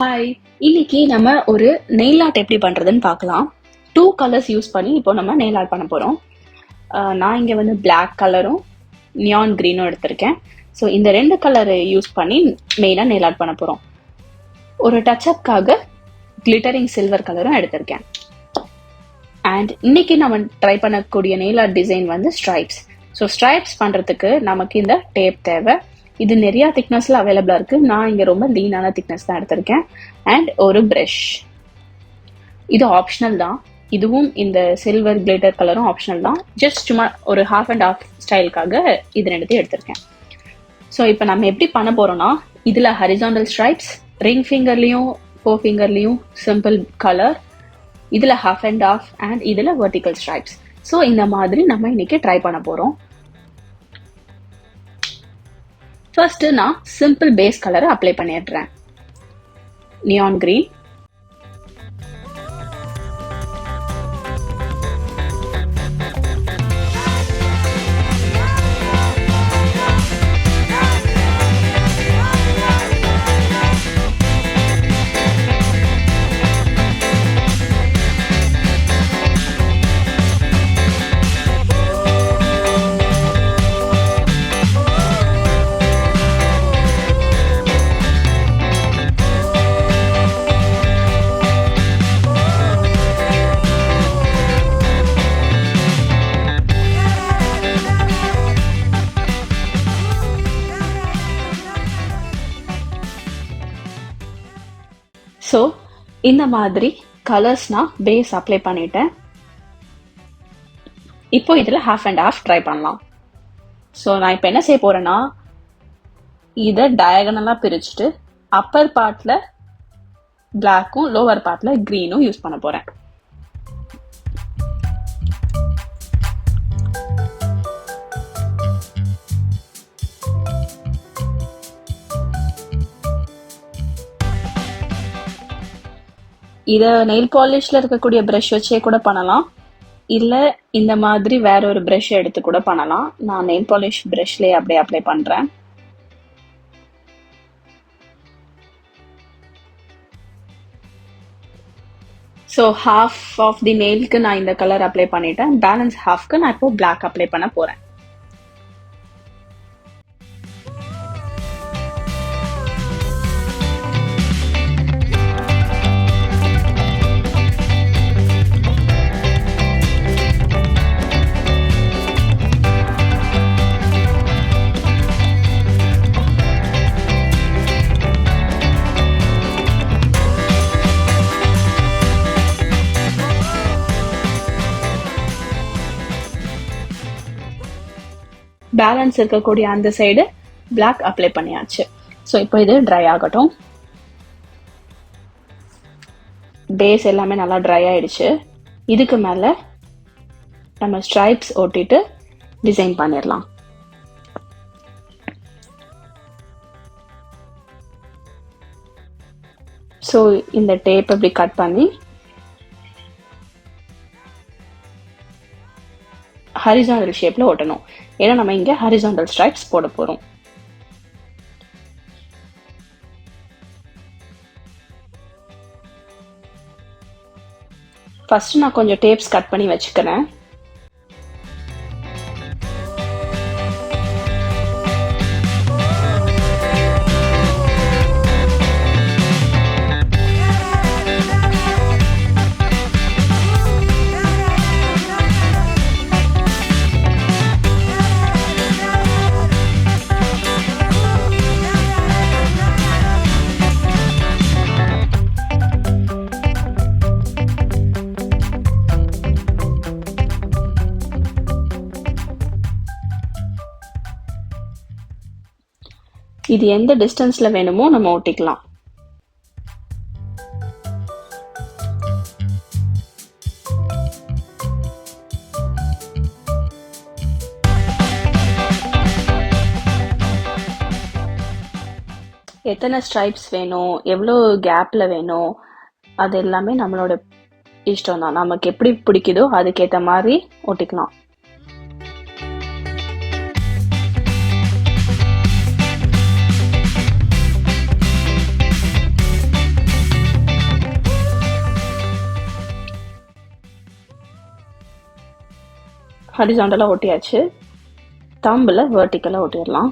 Hi, இன்னைக்கு நம்ம ஒரு நெயில் ஆர்ட் எப்படி பண்றதுன்னு பார்க்கலாம். 2 கலர்ஸ் யூஸ் பண்ணி இப்போ நம்ம நெயில் ஆர்ட் பண்ண போறோம். நான் இங்க வந்து Black கலரும் நியான் கிரீனும் எடுத்திருக்கேன். ஸோ இந்த 2 கலரை யூஸ் பண்ணி மெயினாக நெயில் ஆர்ட் பண்ண போறோம். ஒரு டச்அப்காக கிளிட்டரிங் சில்வர் கலரும் எடுத்திருக்கேன். அண்ட் இன்னைக்கு நம்ம ட்ரை பண்ணக்கூடிய நெயில் ஆர்ட் டிசைன் வந்து ஸ்ட்ரைப்ஸ். ஸோ ஸ்ட்ரைப்ஸ் பண்றதுக்கு நமக்கு இந்த டேப் தேவை. இது நிறைய திக்னஸ்ல அவைலபிளா இருக்கு. நான் இங்க ரொம்ப லீனான திக்னஸ் தான் எடுத்திருக்கேன். அண்ட் ஒரு பிரஷ். இது ஆப்ஷனல் தான். இதுவும் இந்த சில்வர் கிளிட்டர் கலரும் ஆப்ஷனல் தான். ஜஸ்ட் சும்மா ஒரு ஹாஃப் அண்ட் ஆஃப் ஸ்டைலுக்காக இது ரெண்டுத்தையும் எடுத்திருக்கேன். ஸோ இப்போ நம்ம எப்படி பண்ண போறோம்னா, இதுல ஹரிசாண்டல் ஸ்ட்ரைப்ஸ், ரிங் ஃபிங்கர்லயும் 4 ஃபிங்கர்லயும் சிம்பிள் கலர், இதுல ஹாஃப் அண்ட் ஆஃப் அண்ட் இதுல வெர்டிக்கல் ஸ்ட்ரைப்ஸ். ஸோ இந்த மாதிரி நம்ம இன்னைக்கு ட்ரை பண்ண போறோம். ஃபர்ஸ்ட் நான் சிம்பிள் பேஸ் கலரை அப்ளை பண்ணிடுறேன். Neon green. ஸோ இந்த மாதிரி கலர்ஸ் நான் பேஸ் அப்ளை பண்ணிட்டேன். இப்போ இதில் ஹாஃப் அண்ட் ஆஃப் ட்ரை பண்ணலாம். ஸோ நான் இப்போ என்ன செய்ய போறேன்னா, இதை டயகனலாக பிரிச்சுட்டு அப்பர் பார்ட்ல பிளாக்கும் லோவர் பார்ட்ல கிரீனும் யூஸ் பண்ண போறேன். இதை நெயில் பாலிஷ்ல இருக்கக்கூடிய ப்ரஷ் வச்சே கூட பண்ணலாம், இல்லை இந்த மாதிரி வேற ஒரு ப்ரஷ் எடுத்து கூட பண்ணலாம். நான் நெயில் பாலிஷ் ப்ரஷ்லேயே அப்படியே அப்ளை பண்றேன். ஸோ ஹாஃப் ஆஃப் தி நெயிலுக்கு நான் இந்த கலர் அப்ளை பண்ணிட்டேன். பேலன்ஸ் ஹாஃப்க்கு நான் இப்போ பிளாக் அப்ளை பண்ண போறேன். பேலன்ஸ் இருக்கக்கூடிய அந்த சைடு பிளாக் அப்ளை பண்ணியாச்சு. ஸோ இப்போ இது ட்ரை ஆகட்டும். பேஸ் எல்லாமே நல்லா ட்ரை ஆயிடுச்சு. இதுக்கு மேலே நம்ம ஸ்ட்ரைப்ஸ் ஒட்டிட்டு டிசைன் பண்ணிடலாம். ஸோ இந்த டேப் இப்படி கட் பண்ணி ஹரிசாண்டல் ஷேப்ல ஒட்டணும். ஏன்னா நம்ம இங்க ஹரிசாண்டல் ஸ்ட்ரைப்ஸ் போட போறோம். ஃபர்ஸ்ட் நான் கொஞ்சம் டேப்ஸ் கட் பண்ணி வச்சுக்கிறேன். இது எந்த டிஸ்டன்ஸ்ல வேணுமோ நம்ம ஒட்டிக்கலாம். எத்தனை ஸ்ட்ரைப்ஸ் வேணும், எவ்வளோ கேப்ல வேணும், அது எல்லாமே நம்மளோட இஷ்டம் தான். நமக்கு எப்படி பிடிக்குதோ அதுக்கேற்ற மாதிரி ஒட்டிக்கலாம். ஹரிசாண்டலாக ஒட்டியாச்சு. தம்பில் வெர்டிக்கலாக ஒட்டிடலாம்.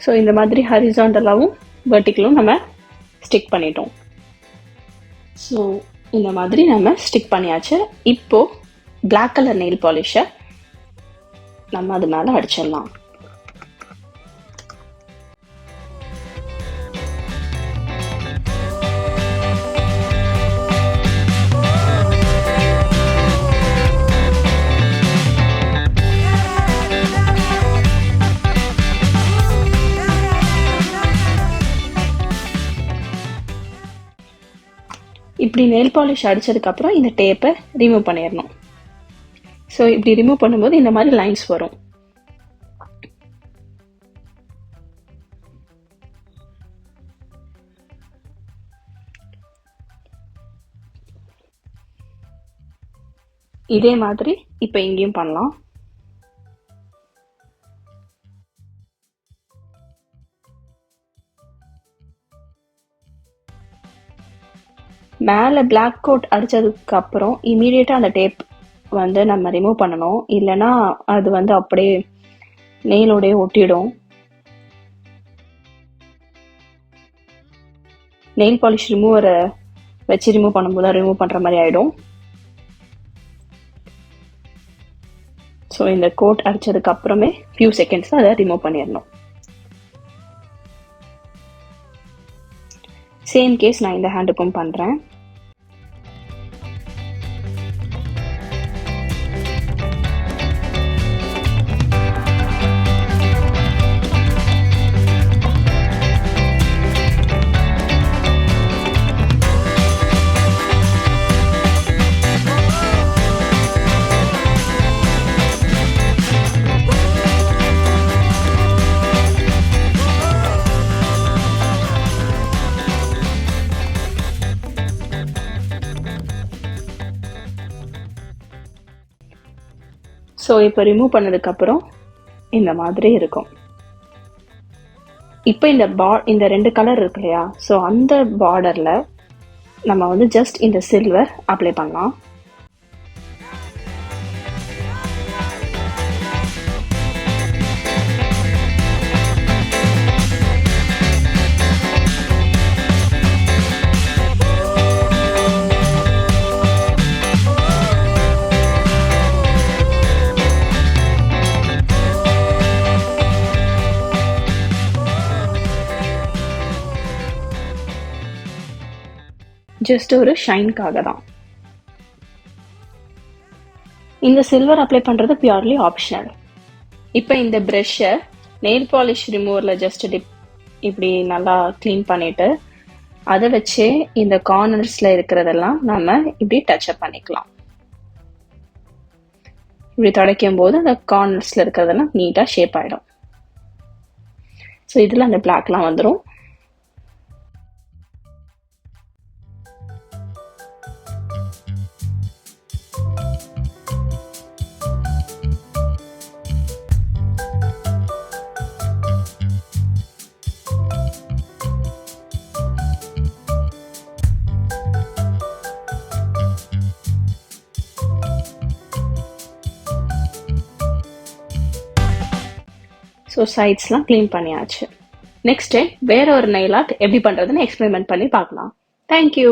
ஸோ இந்த மாதிரி ஹரிசாண்டலாகவும் வெர்டிக்கலும் நம்ம ஸ்டிக் பண்ணிட்டோம். ஸோ இந்த மாதிரி நம்ம ஸ்டிக் பண்ணியாச்சு. இப்போது பிளாக் கலர் நெயில் பாலிஷை நம்ம அது மேலே அடிச்சிடலாம். இப்படி நெயில் பாலிஷ் அடித்ததுக்கப்புறம் இந்த டேப்பை ரிமூவ் பண்ணிடணும். ஸோ இப்படி ரிமூவ் பண்ணும்போது இந்த மாதிரி லைன்ஸ் வரும். இதே மாதிரி இப்போ இங்கேயும் பண்ணலாம். மேலே பிளாக் கோட் அடித்ததுக்கு அப்புறம் இமீடியட்டாக அந்த டேப் வந்து நம்ம ரிமூவ் பண்ணணும். இல்லைன்னா அது வந்து அப்படியே நெயிலோடய ஒட்டிடும். நெயில் பாலிஷ் ரிமூவரை வச்சு ரிமூவ் பண்ணும்போது ரிமூவ் பண்ணுற மாதிரி ஆகிடும். ஸோ இந்த கோட் அடித்ததுக்கு அப்புறமே ஃபியூ செகண்ட்ஸில் அதை ரிமூவ் பண்ணிடணும். சேம் கேஸ் நான் இந்த ஹேண்டுக்கும் பண்ணுறேன். ஸோ இப்போ ரிமூவ் பண்ணதுக்கப்புறம் இந்த மாதிரி இருக்கும். இப்போ இந்த ரெண்டு கலர் இருக்கு இல்லையா, ஸோ அந்த பார்டரில் நம்ம வந்து ஜஸ்ட் இந்த சில்வர் அப்ளை பண்ணலாம். ஜஸ்ட் ஒரு ஷைன்காக தான். இந்த சில்வர் அப்ளை பண்ணுறது பியூர்லி ஆப்ஷனல். இப்போ இந்த ப்ரஷ்ஷை நெயில் பாலிஷ் ரிமூவரில் ஜஸ்ட் இப்படி நல்லா க்ளீன் பண்ணிவிட்டு அதை வச்சு இந்த கார்னர்ஸில் இருக்கிறதெல்லாம் நம்ம இப்படி டச்சப் பண்ணிக்கலாம். இப்படி துடைக்கும் போது அந்த கார்னர்ஸில் இருக்கிறதெல்லாம் நீட்டாக ஷேப் ஆகிடும். ஸோ இதில் அந்த பிளாக்லாம் வந்துடும். ஸோ சைட்ஸ்லாம் க்ளீன் பண்ணியாச்சு. நெக்ஸ்ட் டைம் வேற ஒரு நெயில் ஆர்ட் எப்படி பண்ணுறதுன்னு எக்ஸ்பெரிமெண்ட் பண்ணி பார்க்கலாம். தேங்க்யூ.